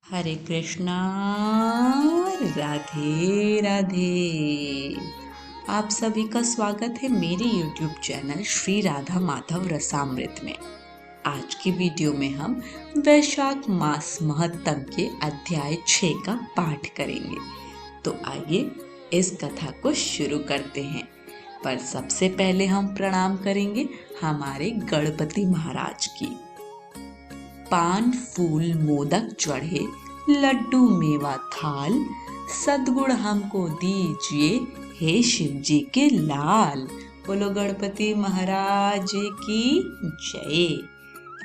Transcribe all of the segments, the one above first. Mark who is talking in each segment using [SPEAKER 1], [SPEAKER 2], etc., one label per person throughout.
[SPEAKER 1] हरे कृष्णा, राधे राधे। आप सभी का स्वागत है मेरे YouTube चैनल श्री राधा माधव रसामृत में। आज की वीडियो में हम वैशाख मास महत्तम के अध्याय 6 का पाठ करेंगे। तो आइए इस कथा को शुरू करते हैं। पर सबसे पहले हम प्रणाम करेंगे हमारे गणपति महाराज की। पान फूल मोदक चढ़े, लड्डू मेवा थाल, सद्गुण हमको दीजिए हे शिव जी के लाल। बोलो गणपति महाराज की जय।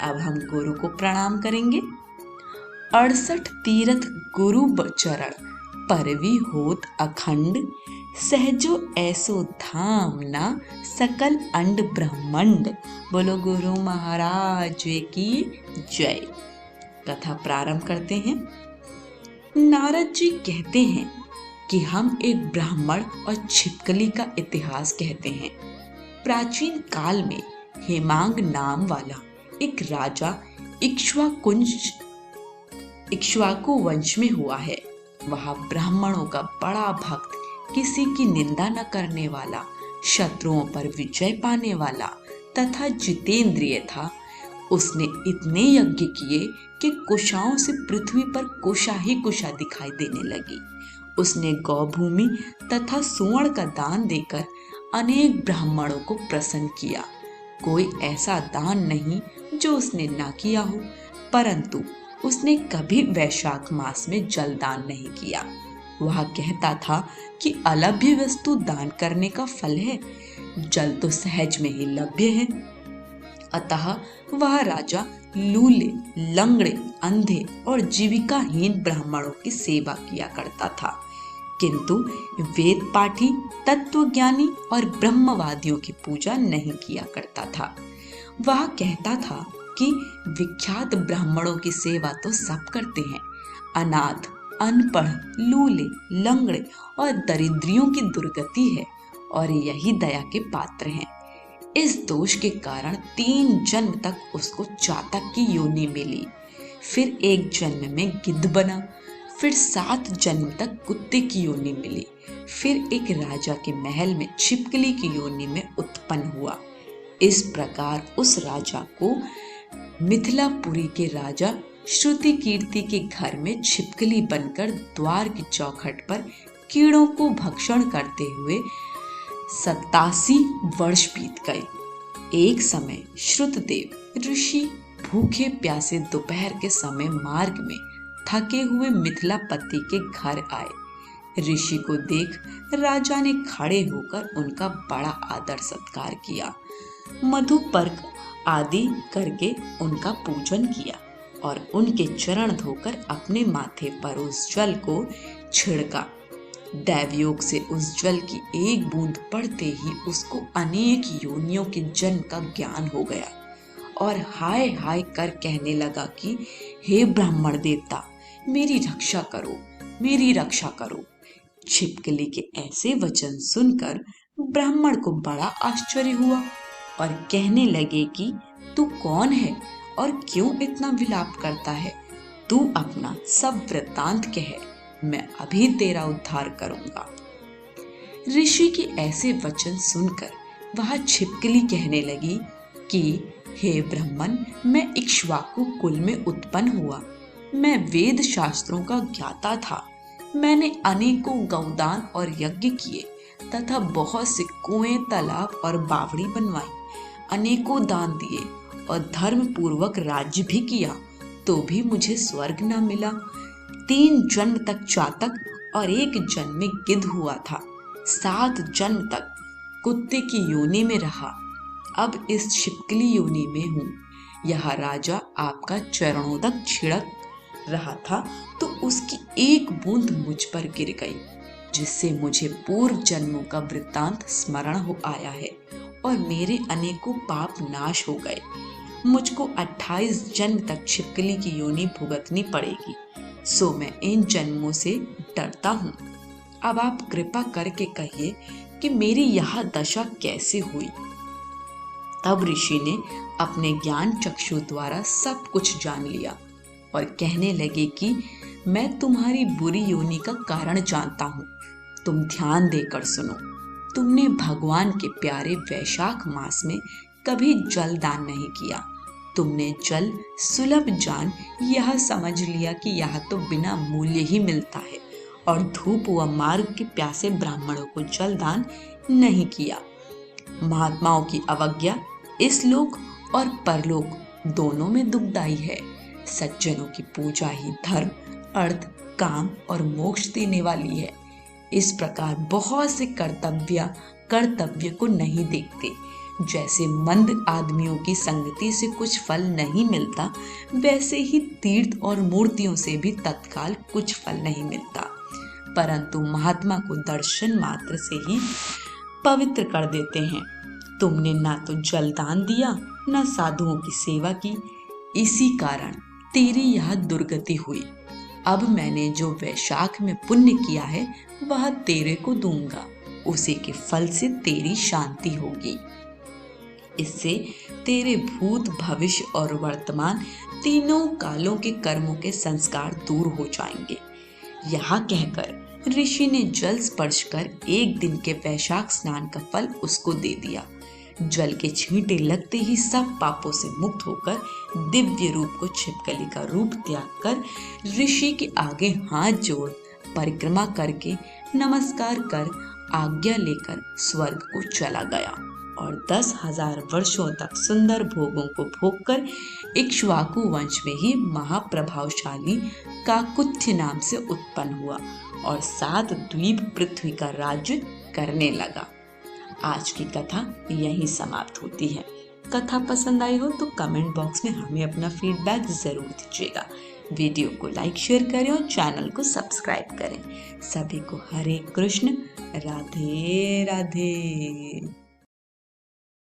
[SPEAKER 1] अब हम गुरु को प्रणाम करेंगे। 68 तीर्थ गुरु चरण, परवी होत अखंड, सहजो ऐसो धाम ना, सकल अंड ब्रह्मंड। बोलो गुरु महाराज की जय। कथा प्रारंभ करते हैं। नारद जी कहते हैं कि हम एक ब्राह्मण और छिपकली का इतिहास कहते हैं। प्राचीन काल में हेमांग नाम वाला एक राजा इक्ष्वाकु वंश में हुआ है। वह ब्राह्मणों का बड़ा भक्त, किसी की निंदा न करने वाला, शत्रुओं पर विजय पाने वाला तथा जितेंद्रिय था। उसने इतने यज्ञ किए कि कुशाओं से पृथ्वी पर कुशा ही कुशा दिखाई देने लगी। उसने गौभूमि तथा सुवर्ण का दान देकर अनेक ब्राह्मणों को प्रसन्न किया। कोई ऐसा दान नहीं जो उसने ना किया हो, परंतु उसने कभी वैशाख मास में जल दान नहीं किया। वह कहता था कि अलभ्य वस्तु दान करने का फल है, जल तो सहज में ही लभ्य है। अतः वह राजा लूले, लंगड़े, अंधे और जीविकाहीन ब्राह्मणों की सेवा किया करता था, किंतु वेद पाठी, तत्वज्ञानी और ब्रह्मवादियों की पूजा नहीं किया करता था। वह कहता था कि विख्यात ब्राह्मणों की सेवा तो सब करते हैं, अनाथ, अनपढ़, लूले, लंगड़े और दरिद्रियों की दुर्गति है और यही दया के पात्र हैं। इस दोष के कारण 3 जन्म तक उसको चातक की योनि मिली, फिर एक जन्म में गिद्ध बना, फिर 7 जन्म तक कुत्ते की योनि मिली, फिर एक राजा के महल में छिपकली की योनि में उत्पन्न हुआ। इस प्रकार उस राजा को मिथिलापुरी के राजा श्रुति कीर्ति के घर में छिपकली बनकर द्वार की चौखट पर कीड़ों को भक्षण करते हुए 87 वर्ष बीत गए। एक समय श्रुतदेव ऋषि भूखे प्यासे दोपहर के समय मार्ग में थके हुए मिथिलापति के घर आए। ऋषि को देख राजा ने खड़े होकर उनका बड़ा आदर सत्कार किया, मधुपर्क आदि करके उनका पूजन किया और उनके चरण धोकर अपने माथे पर उस जल को छिड़का। दैवयोग से उस जल की एक बूंद पड़ते ही उसको अनेक योनियों के जन्म का ज्ञान हो गया और हाय हाय कर कहने लगा कि हे ब्राह्मण देवता, मेरी रक्षा करो, मेरी रक्षा करो। छिपकली के ऐसे वचन सुनकर ब्राह्मण को बड़ा आश्चर्य हुआ और कहने लगे कि तू कौन है और क्यों इतना विलाप करता है? तू अपना सब वृत्तांत कह, मैं अभी तेरा उद्धार करूंगा। ऋषि के ऐसे वचन सुनकर वह छिपकली कहने लगी कि हे ब्राह्मण, मैं इक्ष्वाकु कुल में उत्पन्न हुआ। मैं वेद शास्त्रों का ज्ञाता था। मैंने अनेकों गौदान और यज्ञ किए तथा बहुत से कुएं, तालाब और बावड़ी बनवाई। अनेकों दान दिए और धर्म पूर्वक राज्य भी किया, तो भी मुझे स्वर्ग न मिला। 3 जन्म तक चातक और 1 जन्म में गिद्ध हुआ था। 7 जन्म तक कुत्ते की योनि में रहा। अब इस छिपकली योनि में हूँ। यह राजा आपका चरणोदक छिड़क रहा था तो उसकी एक बूंद मुझ पर गिर गई, जिससे मुझे पूर्व जन्मों का वृत्तांत स्मरण हो आया है और मेरे अनेकों पाप नाश हो गए। मुझको 28 जन्म तक छिपकली की योनि भुगतनी पड़ेगी, सो मैं इन जन्मों से डरता हूँ। अब आप कृपा करके कहिए कि मेरी यह दशा कैसे हुई। तब ऋषि ने अपने ज्ञान चक्षु द्वारा सब कुछ जान लिया और कहने लगे कि मैं तुम्हारी बुरी योनि का कारण जानता हूँ। तुम ध्यान देकर सुनो। तुमने भगवान के प्यारे वैशाख मास में कभी जल दान नहीं किया। तुमने जल सुलभ जान यह समझ लिया कि यह तो बिना मूल्य ही मिलता है, और धूप व मार्ग के प्यासे ब्राह्मणों को जल दान नहीं किया। महात्माओं की अवज्ञा इस लोक और परलोक दोनों में दुखदाई है। सज्जनों की पूजा ही धर्म, अर्थ, काम और मोक्ष देने वाली है। इस प्रकार बहुत से कर्तव्य को नहीं देखते। जैसे मंद आदमियों की संगति से कुछ फल नहीं मिलता, वैसे ही तीर्थ और मूर्तियों से भी तत्काल कुछ फल नहीं मिलता, परंतु महात्मा को दर्शन मात्र से ही पवित्र कर देते हैं। तुमने ना तो जलदान दिया, ना साधुओं की सेवा की। इसी कारण तेरी यह दुर्गति हुई। अब मैंने जो वैशाख में पुण्य किया है वह तेरे को दूंगा। उसी के फल से तेरी शांति होगी। इससे तेरे भूत, भविष्य और वर्तमान तीनों कालों के कर्मों के संस्कार दूर हो जाएंगे। यह कहकर ऋषि ने जल स्पर्श कर एक दिन के वैशाख स्नान का फल उसको दे दिया। जल के छींटे लगते ही सब पापों से मुक्त होकर दिव्य रूप को छिपकली का रूप त्याग कर ऋषि के आगे हाथ जोड़ परिक्रमा करके नमस्कार कर आज्ञा लेकर स्वर्ग को चला गया और 10,000 वर्षों तक सुंदर भोगों को भोगकर इक्ष्वाकु वंश में ही महाप्रभावशाली काकुत्स्थ्य नाम से उत्पन्न हुआ और 7 द्वीप पृथ्वी का राज्य करने लगा। आज की कथा यहीं समाप्त होती है। कथा पसंद आई हो तो कमेंट बॉक्स में हमें अपना फीडबैक जरूर दीजिएगा। वीडियो को लाइक शेयर करें और चैनल को सब्सक्राइब करें। सभी को हरे कृष्ण, राधे राधे।